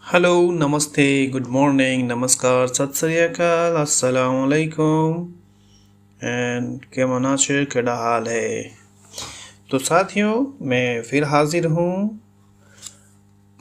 Hello, नमस्ते, good morning, नमस्कार, सत श्री अकाल, अस्सलाम वालेकुम एंड केमन आछे, केड़ा हाल है। तो साथियों, मैं फिर हाजिर हूँ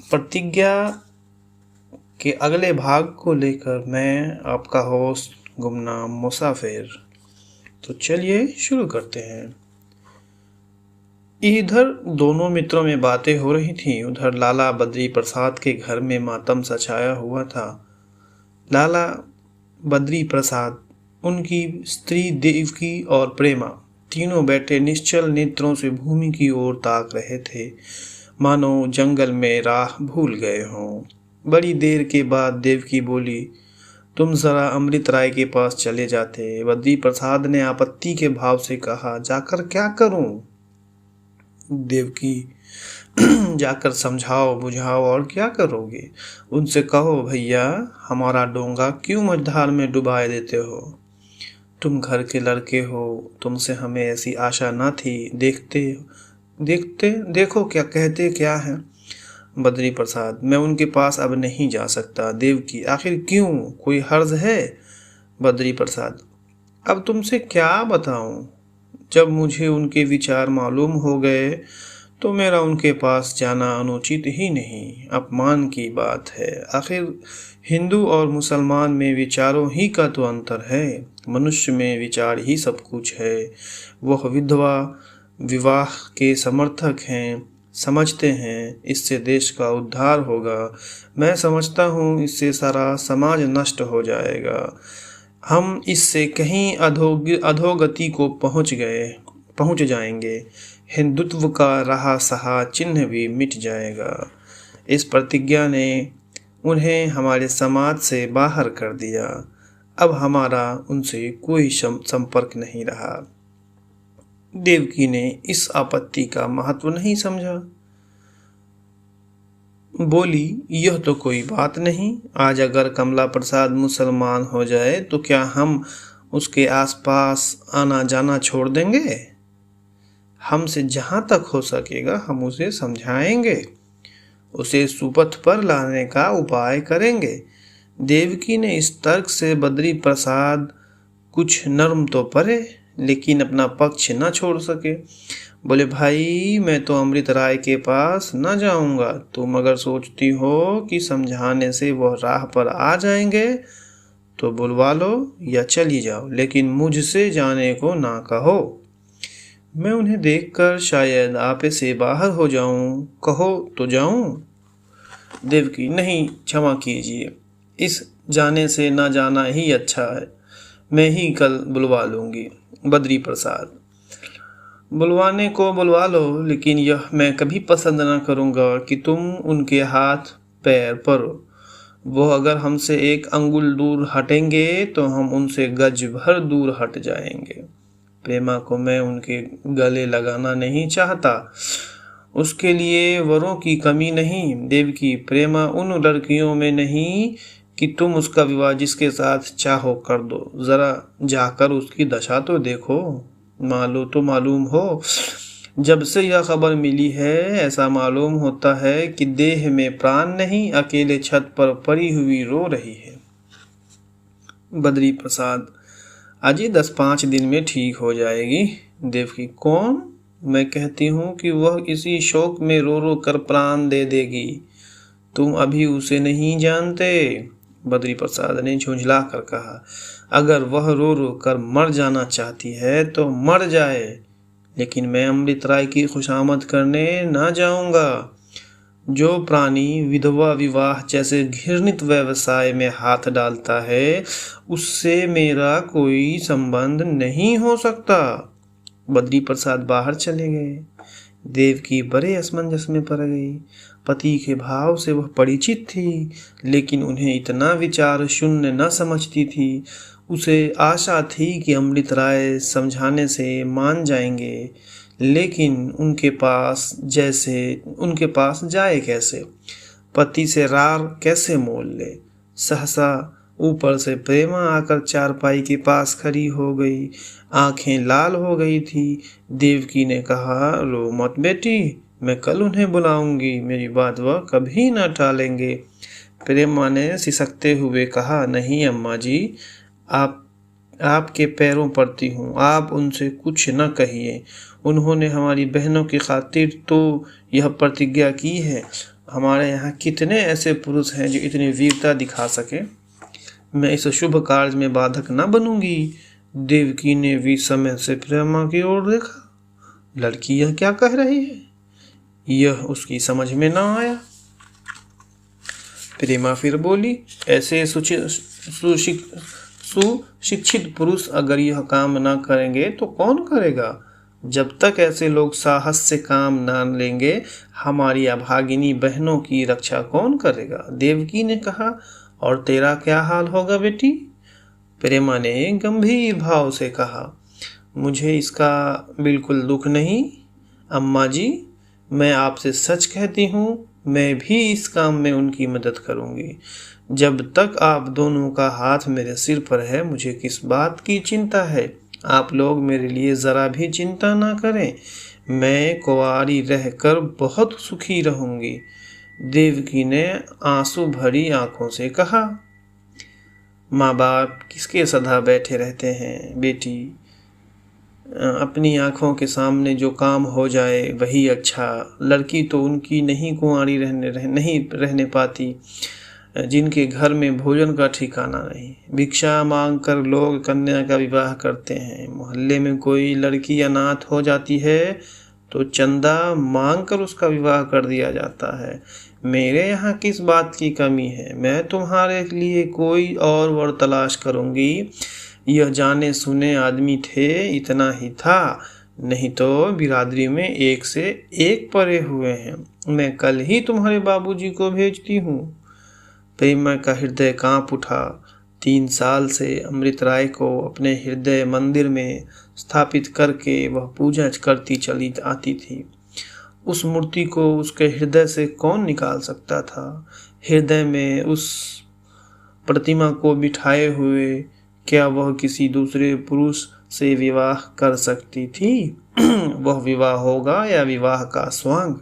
प्रतिज्ञा के अगले भाग को लेकर। मैं आपका होस्ट गुमनाम मुसाफिर। तो चलिए शुरू करते हैं। इधर दोनों मित्रों में बातें हो रही थी, उधर लाला बद्री प्रसाद के घर में मातम सा छाया हुआ था। लाला बद्री प्रसाद, उनकी स्त्री देवकी और प्रेमा तीनों बैठे निश्चल नेत्रों से भूमि की ओर ताक रहे थे, मानो जंगल में राह भूल गए हों। बड़ी देर के बाद देवकी बोली, तुम जरा अमृत राय के पास चले जाते। बद्री प्रसाद ने आपत्ति के भाव से कहा, जाकर क्या करूं? देवकी, जाकर समझाओ बुझाओ, और क्या करोगे? उनसे कहो, भैया हमारा डोंगा क्यों मझधार में डुबाए देते हो? तुम घर के लड़के हो, तुमसे हमें ऐसी आशा न थी। देखो क्या कहते क्या हैं। बद्री प्रसाद, मैं उनके पास अब नहीं जा सकता। देवकी, आखिर क्यों, कोई हर्ज है? बद्री प्रसाद, अब तुमसे क्या बताऊं। जब मुझे उनके विचार मालूम हो गए तो मेरा उनके पास जाना अनुचित ही नहीं, अपमान की बात है। आखिर हिंदू और मुसलमान में विचारों ही का तो अंतर है, मनुष्य में विचार ही सब कुछ है। वह विधवा विवाह के समर्थक हैं, समझते हैं इससे देश का उद्धार होगा। मैं समझता हूँ इससे सारा समाज नष्ट हो जाएगा। हम इससे कहीं अधोगति को पहुंच जाएंगे। हिंदुत्व का रहा सहा चिन्ह भी मिट जाएगा। इस प्रतिज्ञा ने उन्हें हमारे समाज से बाहर कर दिया। अब हमारा उनसे कोई संपर्क नहीं रहा। देवकी ने इस आपत्ति का महत्व नहीं समझा, बोली, यह तो कोई बात नहीं। आज अगर कमला प्रसाद मुसलमान हो जाए तो क्या हम उसके आसपास आना जाना छोड़ देंगे? हमसे जहां तक हो सकेगा हम उसे समझाएंगे, उसे सुपथ पर लाने का उपाय करेंगे। देवकी ने इस तर्क से बद्री प्रसाद कुछ नर्म तो पड़े, लेकिन अपना पक्ष न छोड़ सके। बोले, भाई मैं तो अमृत राय के पास न जाऊंगा। तुम अगर सोचती हो कि समझाने से वह राह पर आ जाएंगे तो बुलवा लो या चली जाओ, लेकिन मुझसे जाने को ना कहो। मैं उन्हें देखकर शायद आपे से बाहर हो जाऊं, कहो तो जाऊं। देवकी, नहीं, क्षमा कीजिए, इस जाने से ना जाना ही अच्छा है। मैं ही कल बुलवा लूंगी। बद्री प्रसाद, बुलवाने को बुलवा लो, लेकिन यह मैं कभी पसंद न करूंगा कि तुम उनके हाथ पैर पड़ो। वो अगर हमसे एक अंगुल दूर हटेंगे तो हम उनसे गज भर दूर हट जाएंगे। प्रेमा को मैं उनके गले लगाना नहीं चाहता, उसके लिए वरों की कमी नहीं। देवकी, प्रेमा उन लड़कियों में नहीं कि तुम उसका विवाह जिसके साथ चाहो कर दो। जरा जाकर उसकी दशा तो देखो, मालूम हो। जब से यह खबर मिली है ऐसा मालूम होता है कि देह में प्राण नहीं, अकेले छत पर पड़ी हुई रो रही है। बद्री प्रसाद, अजी 10-5 दिन में ठीक हो जाएगी। देवकी, कौन? मैं कहती हूँ कि वह इसी शोक में रो रो कर प्राण दे देगी। तुम अभी उसे नहीं जानते। बद्री प्रसाद ने झुंझला कर कहा, अगर वह रो रो कर मर जाना चाहती है तो मर जाए, लेकिन मैं अमृत राय की खुशामद करने ना जाऊंगा। जो प्राणी विधवा विवाह जैसे घृणित व्यवसाय में हाथ डालता है उससे मेरा कोई संबंध नहीं हो सकता। बद्री प्रसाद बाहर चले गए। देवकी बड़े असमंजस में पड़ गई। पति के भाव से वह परिचित थी, लेकिन उन्हें इतना विचार शून्य न समझती थी। उसे आशा थी कि अमृत राय समझाने से मान जाएंगे, लेकिन उनके पास जाए कैसे? पति से रार कैसे मोल ले? सहसा ऊपर से प्रेमा आकर चारपाई के पास खड़ी हो गई, आंखें लाल हो गई थी। देवकी ने कहा, रो मत बेटी, मैं कल उन्हें बुलाऊंगी, मेरी बात वह कभी न टालेंगे। प्रेमा ने सिसकते हुए कहा, नहीं अम्मा जी, आपके पैरों पड़ती हूँ, आप उनसे कुछ न कहिए। उन्होंने हमारी बहनों की खातिर तो यह प्रतिज्ञा की है। हमारे यहाँ कितने ऐसे पुरुष हैं जो इतनी वीरता दिखा सके। मैं इस शुभ कार्य में बाधक न बनूंगी। देवकी ने विस्मय से प्रेमा की ओर देखा। लड़की यह क्या कह रही है, यह उसकी समझ में न आया। प्रेमा फिर बोली, ऐसे सुशिक्षित पुरुष अगर यह काम न करेंगे तो कौन करेगा। जब तक ऐसे लोग साहस से काम न लेंगे, हमारी अभागिनी बहनों की रक्षा कौन करेगा। देवकी ने कहा, और तेरा क्या हाल होगा बेटी। प्रेमा ने गंभीर भाव से कहा, मुझे इसका बिल्कुल दुख नहीं अम्मा जी, मैं आपसे सच कहती हूँ, मैं भी इस काम में उनकी मदद करूँगी। जब तक आप दोनों का हाथ मेरे सिर पर है, मुझे किस बात की चिंता है। आप लोग मेरे लिए ज़रा भी चिंता ना करें, मैं कुंवारी रहकर बहुत सुखी रहूँगी। देवकी ने आंसू भरी आंखों से कहा, माँ बाप किसके सदा बैठे रहते हैं बेटी, अपनी आंखों के सामने जो काम हो जाए वही अच्छा। लड़की तो उनकी नहीं कुंवारी नहीं रहने पाती जिनके घर में भोजन का ठिकाना नहीं। भिक्षा मांग कर लोग कन्या का विवाह करते हैं। मोहल्ले में कोई लड़की अनाथ हो जाती है तो चंदा मांग कर उसका विवाह कर दिया जाता है। मेरे यहाँ किस बात की कमी है। मैं तुम्हारे लिए कोई और वर तलाश करूँगी। यह जाने सुने आदमी थे, इतना ही था, नहीं तो बिरादरी में एक से एक पड़े हुए हैं। मैं कल ही तुम्हारे बाबूजी को भेजती हूँ। प्रेमा का हृदय कांप उठा। 3 साल से अमृत राय को अपने हृदय मंदिर में स्थापित करके वह पूजा करती चली आती थी। उस मूर्ति को उसके हृदय से कौन निकाल सकता था। हृदय में उस प्रतिमा को बिठाए हुए क्या वह किसी दूसरे पुरुष से विवाह कर सकती थी। वह विवाह होगा या विवाह का स्वांग।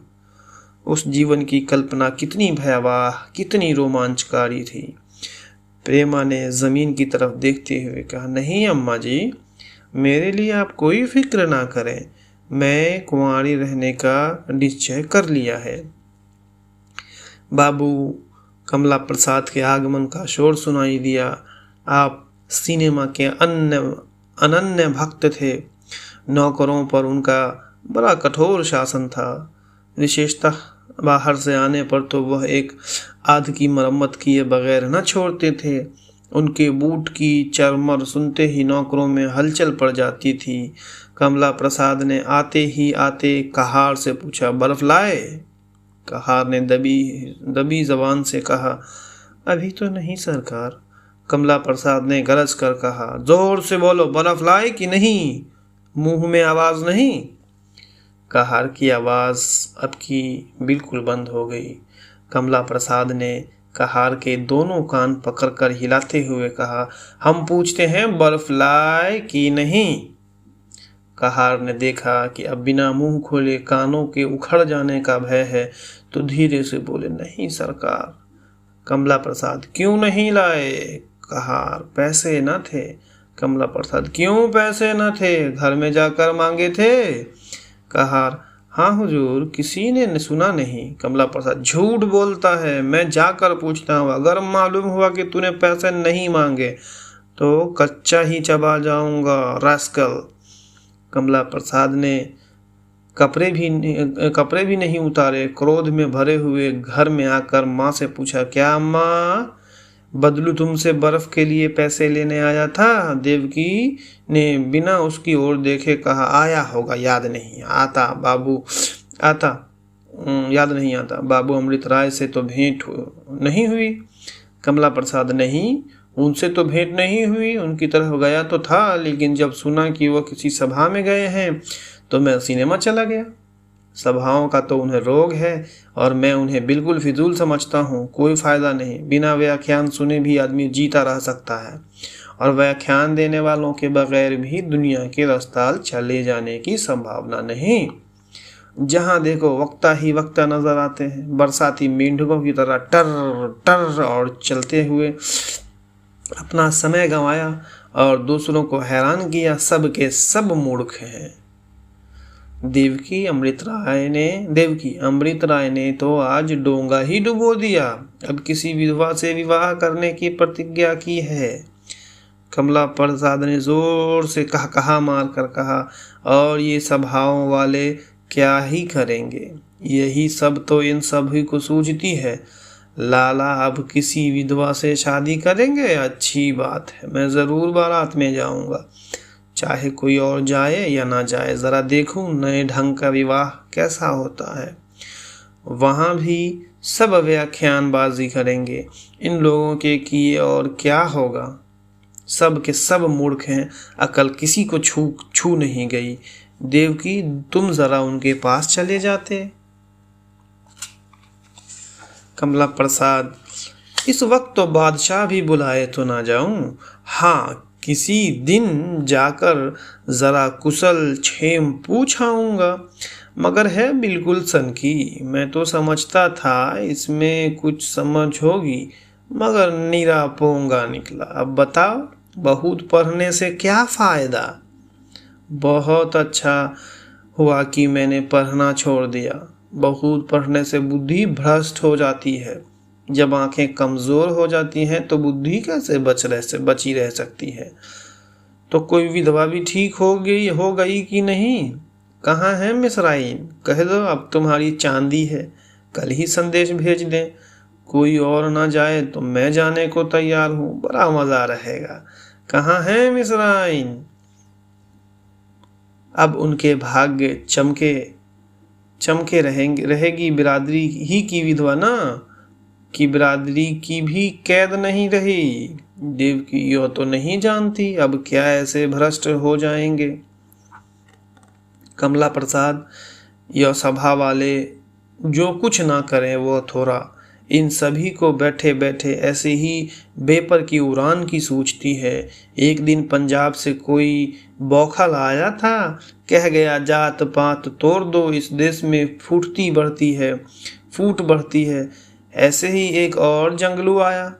उस जीवन की कल्पना कितनी भयावह, कितनी रोमांचकारी थी। प्रेमा ने जमीन की तरफ देखते हुए कहा, नहीं अम्मा जी, मेरे लिए आप कोई फिक्र ना करें, मैं कुंवारी रहने का निश्चय कर लिया है। बाबू कमला प्रसाद के आगमन का शोर सुनाई दिया। आप सिनेमा के अनन्य भक्त थे। नौकरों पर उनका बड़ा कठोर शासन था। विशेषतः बाहर से आने पर तो वह एक आध की मरम्मत किए बगैर न छोड़ते थे। उनके बूट की चरमर सुनते ही नौकरों में हलचल पड़ जाती थी। कमला प्रसाद ने आते ही आते कहार से पूछा, बर्फ लाए। कहार ने दबी जबान से कहा, अभी तो नहीं सरकार। कमला प्रसाद ने गरज कर कहा, जोर से बोलो, बर्फ लाए कि नहीं, मुंह में आवाज नहीं। कहार की आवाज अब की बिल्कुल बंद हो गई। कमला प्रसाद ने कहार के दोनों कान पकड़कर हिलाते हुए कहा, हम पूछते हैं बर्फ लाए कि नहीं। कहार ने देखा कि अब बिना मुंह खोले कानों के उखड़ जाने का भय है तो धीरे से बोले, नहीं सरकार। कमला प्रसाद, क्यों नहीं लाए। कहार, पैसे न थे। कमला प्रसाद, क्यों पैसे न थे, घर में जाकर मांगे थे। कहार, हाँ हुजूर, किसी ने सुना नहीं। कमला प्रसाद, झूठ बोलता है, मैं जाकर पूछता हूँ। अगर मालूम हुआ कि तूने पैसे नहीं मांगे तो कच्चा ही चबा जाऊंगा, रास्कल। कमला प्रसाद ने कपड़े भी नहीं उतारे, क्रोध में भरे हुए घर में आकर माँ से पूछा, क्या अम्मा, बदलू तुमसे बर्फ के लिए पैसे लेने आया था। देवकी ने बिना उसकी ओर देखे कहा, आया होगा, याद नहीं आता बाबू अमृत राय से तो भेंट नहीं हुई। कमला प्रसाद, नहीं, उनसे तो भेंट नहीं हुई। उनकी तरफ गया तो था, लेकिन जब सुना कि वह किसी सभा में गए हैं तो मैं सिनेमा चला गया। सभाओं का तो उन्हें रोग है और मैं उन्हें बिल्कुल फिजूल समझता हूँ। कोई फायदा नहीं, बिना व्याख्यान सुने भी आदमी जीता रह सकता है और व्याख्यान देने वालों के बगैर भी दुनिया के रस्ताल चले जाने की संभावना नहीं। जहाँ देखो वक्ता ही वक्ता नजर आते हैं, बरसाती मेंढकों की तरह टर टर और चलते हुए अपना समय गंवाया और दूसरों को हैरान किया। सब के सब मूर्ख हैं। देवकी अमृत राय ने तो आज डोंगा ही डुबो दिया। अब किसी विधवा से विवाह करने की प्रतिज्ञा की है। कमला प्रसाद ने जोर से कहा मार कर कहा, और ये सभाओं वाले क्या ही करेंगे। यही सब तो इन सभी को सूझती है। लाला अब किसी विधवा से शादी करेंगे? अच्छी बात है, मैं जरूर बारात में जाऊंगा, चाहे कोई और जाए या ना जाए। जरा देखूं नए ढंग का विवाह कैसा होता है। वहां भी सब व्याख्यानबाजी करेंगे। इन लोगों के किए और क्या होगा। सब के सब मूर्ख हैं, अकल किसी को छू नहीं गई। देवकी, तुम जरा उनके पास चले जाते। कमला प्रसाद, इस वक्त तो बादशाह भी बुलाए तो ना जाऊं। हाँ, किसी दिन जाकर जरा कुशल क्षेम पूछ आऊंगा। मगर है बिल्कुल सनकी। मैं तो समझता था इसमें कुछ समझ होगी, मगर नीरा पोंगा निकला। अब बताओ, बहुत पढ़ने से क्या फायदा। बहुत अच्छा हुआ कि मैंने पढ़ना छोड़ दिया। बहुत पढ़ने से बुद्धि भ्रष्ट हो जाती है। जब आंखें कमजोर हो जाती हैं तो बुद्धि कैसे बची रह सकती है। तो कोई विधवा भी ठीक हो गई कि नहीं? कहाँ है मिसराइन? कह दो अब तुम्हारी चांदी है, कल ही संदेश भेज दें। कोई और ना जाए तो मैं जाने को तैयार हूँ, बड़ा मजा रहेगा। कहाँ है मिसराइन? अब उनके भाग्य चमके रहेगी बिरादरी ही की विधवा ना, कि बिरादरी की भी कैद नहीं रही। देवकी, यो तो नहीं जानती, अब क्या ऐसे भ्रष्ट हो जाएंगे। कमला प्रसाद, यह सभा वाले जो कुछ ना करें वो थोड़ा। इन सभी को बैठे बैठे ऐसे ही बेपर की उड़ान की सूझती है। एक दिन पंजाब से कोई बौखल आया था, कह गया जात पात तोड़ दो, इस देश में फूट बढ़ती है। ऐसे ही एक और जंगलू आया,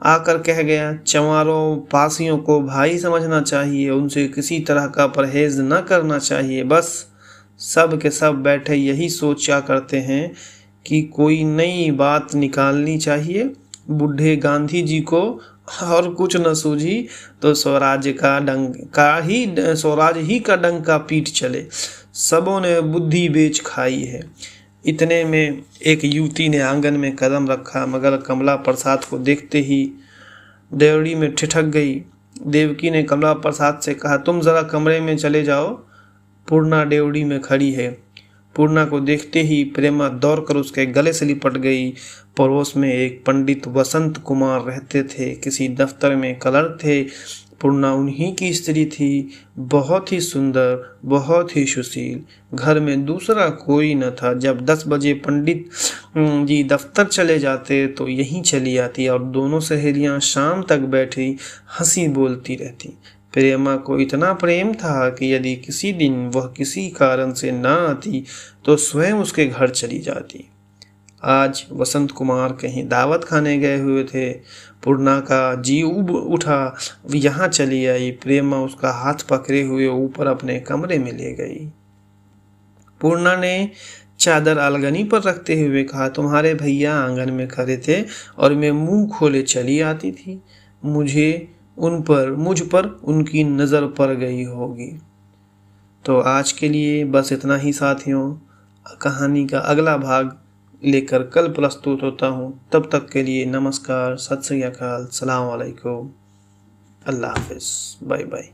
आकर कह गया चंवारों पासियों को भाई समझना चाहिए, उनसे किसी तरह का परहेज न करना चाहिए। बस सब के सब बैठे यही सोचा करते हैं कि कोई नई बात निकालनी चाहिए। बूढ़े गांधी जी को और कुछ न सूझी तो स्वराज ही का डंका पीट चले। सबों ने बुद्धि बेच खाई है। इतने में एक युवती ने आंगन में कदम रखा, मगर कमला प्रसाद को देखते ही डेवड़ी में ठिठक गई। देवकी ने कमला प्रसाद से कहा, तुम जरा कमरे में चले जाओ, पूर्णा डेवड़ी में खड़ी है। पूर्णा को देखते ही प्रेमा दौड़कर उसके गले से लिपट गई। पड़ोस में एक पंडित वसंत कुमार रहते थे, किसी दफ्तर में क्लर्क थे। पूर्णा उन्हीं की स्त्री थी, बहुत ही सुंदर, बहुत ही सुशील। घर में दूसरा कोई न था। जब 10 बजे पंडित जी दफ्तर चले जाते तो यहीं चली आती और दोनों सहेलियां शाम तक बैठी हंसी बोलती रहती। प्रेमा को इतना प्रेम था कि यदि किसी दिन वह किसी कारण से ना आती तो स्वयं उसके घर चली जाती। आज वसंत कुमार कहीं दावत खाने गए हुए थे। पूर्णा का जी उब उठा, यहाँ चली आई। प्रेमा उसका हाथ पकड़े हुए ऊपर अपने कमरे में ले गई। पूर्णा ने चादर अलगनी पर रखते हुए कहा, तुम्हारे भैया आंगन में खड़े थे और मैं मुंह खोले चली आती थी। मुझ पर उनकी नज़र पड़ गई होगी। तो आज के लिए बस इतना ही साथियों। कहानी का अगला भाग लेकर कल प्रस्तुत होता हूँ। तब तक के लिए नमस्कार, सत श्री अकाल, सलाम अलैकुम, अल्लाह हाफिज़, बाय बाय।